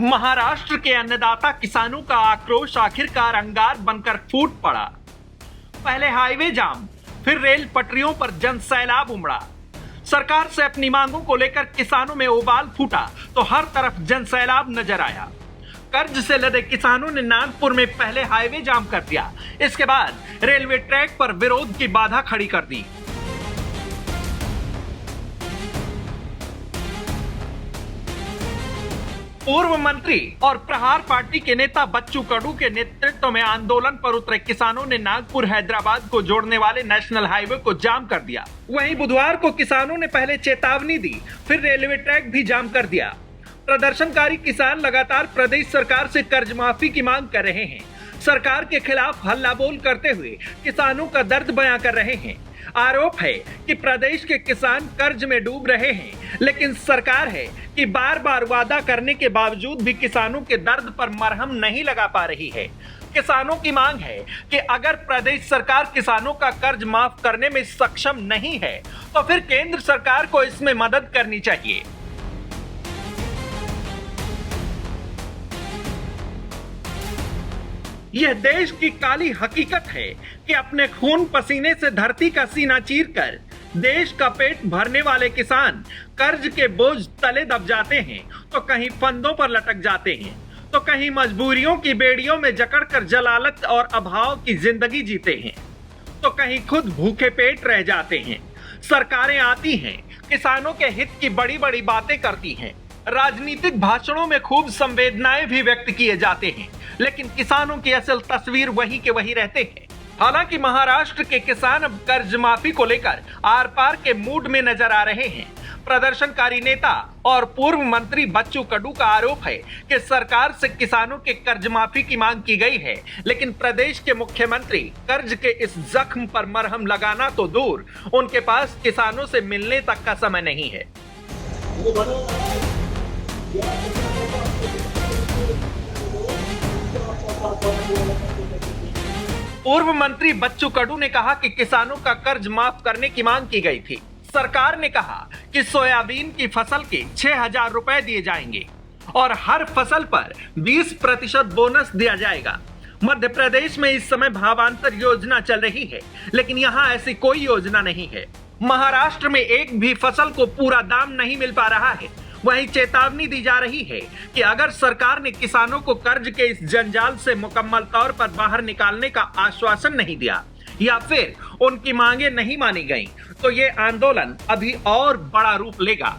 महाराष्ट्र के अन्नदाता किसानों का आक्रोश आखिरकार अंगार बनकर फूट पड़ा। पहले हाईवे जाम, फिर रेल पटरियों पर जन सैलाब उमड़ा। सरकार से अपनी मांगों को लेकर किसानों में उबाल फूटा तो हर तरफ जन सैलाब नजर आया। कर्ज से लदे किसानों ने नागपुर में पहले हाईवे जाम कर दिया। इसके बाद रेलवे ट्रैक पर विरोध की बाधा खड़ी कर दी। पूर्व मंत्री और प्रहार पार्टी के नेता बच्चू कडू के नेतृत्व में आंदोलन पर उतरे किसानों ने नागपुर हैदराबाद को जोड़ने वाले नेशनल हाईवे को जाम कर दिया। वहीं बुधवार को किसानों ने पहले चेतावनी दी, फिर रेलवे ट्रैक भी जाम कर दिया। प्रदर्शनकारी किसान लगातार प्रदेश सरकार से कर्ज माफी की मांग कर रहे हैं। सरकार के खिलाफ हल्ला बोल करते हुए किसानों का दर्द बयां कर रहे हैं। आरोप है कि प्रदेश के किसान कर्ज में डूब रहे हैं, लेकिन सरकार है कि बार बार वादा करने के बावजूद भी किसानों के दर्द पर मरहम नहीं लगा पा रही है। किसानों की मांग है कि अगर प्रदेश सरकार किसानों का कर्ज माफ करने में सक्षम नहीं है तो फिर केंद्र सरकार को इसमें मदद करनी चाहिए। यह देश की काली हकीकत है कि अपने खून पसीने से धरती का सीना चीरकर देश का पेट भरने वाले किसान कर्ज के बोझ तले दब जाते हैं, तो कहीं फंदों पर लटक जाते हैं, तो कहीं मजबूरियों की बेड़ियों में जकड़कर जलालत और अभाव की जिंदगी जीते हैं, तो कहीं खुद भूखे पेट रह जाते हैं। सरकारें आती हैं, किसानों के हित की बड़ी बड़ी बातें करती हैं, राजनीतिक भाषणों में खूब संवेदनाएं भी व्यक्त किए जाते हैं, लेकिन किसानों की असल तस्वीर वही के वही रहते हैं। हालांकि महाराष्ट्र के किसान अब कर्ज माफी को लेकर आर पार के मूड में नजर आ रहे हैं। प्रदर्शनकारी नेता और पूर्व मंत्री बच्चू कडू का आरोप है कि सरकार से किसानों के कर्ज माफी की मांग की गई है, लेकिन प्रदेश के मुख्यमंत्री कर्ज के इस जख्म पर मरहम लगाना तो दूर, उनके पास किसानों से मिलने तक का समय नहीं है। पूर्व मंत्री बच्चू कडू ने कहा कि किसानों का कर्ज माफ करने की मांग की गई थी। सरकार ने कहा कि सोयाबीन की फसल के 6,000 रुपए दिए जाएंगे और हर फसल पर 20% बोनस दिया जाएगा। मध्य प्रदेश में इस समय भावांतर योजना चल रही है, लेकिन यहाँ ऐसी कोई योजना नहीं है। महाराष्ट्र में एक भी फसल को पूरा दाम नहीं मिल पा रहा है। वहीं चेतावनी दी जा रही है कि अगर सरकार ने किसानों को कर्ज के इस जंजाल से मुकम्मल तौर पर बाहर निकालने का आश्वासन नहीं दिया या फिर उनकी मांगे नहीं मानी गईं, तो ये आंदोलन अभी और बड़ा रूप लेगा।